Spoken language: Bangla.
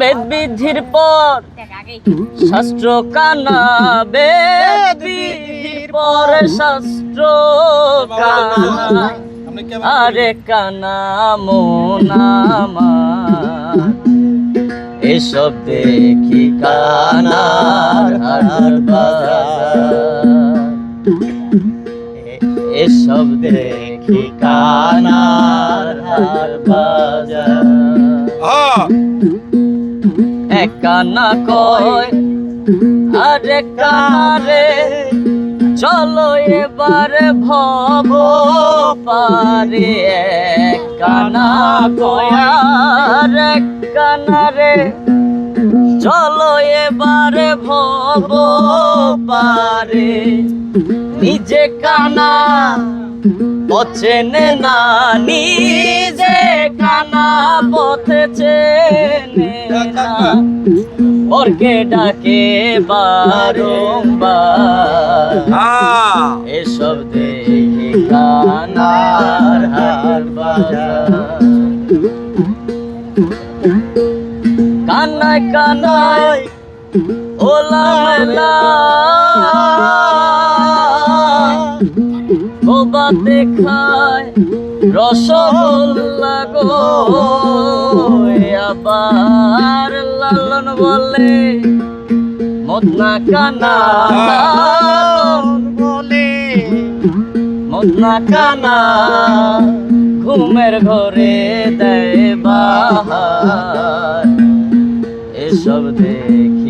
বেদ বিধির পর শাস্ত্র কানা, বেদ বিধির পর শাস্ত্র কানা, আরে কানা মন আমার এসব দেখি কানার হাট বাজার, এসব দেখি কানার হাট বাজার। এক কানা কয় আরে কানারে চলো এবারে ভব পারে, এক কানা কয় আরে কানারে চলো এবারে ভব পারে। নিজে কানা পথেনে না, নিজে কানা পথে চেনে না, পরকে ডাকে বারংবার এসব দেখি কানার হাট বাজার। কানায় কানায় ওলা মেলা বাতে খায় রসগোল্লা গো, আবার লালন বলে মদনা কানা, বলে মদনা কানা ঘুমের ঘরে দেয় বাহার এসব দেখি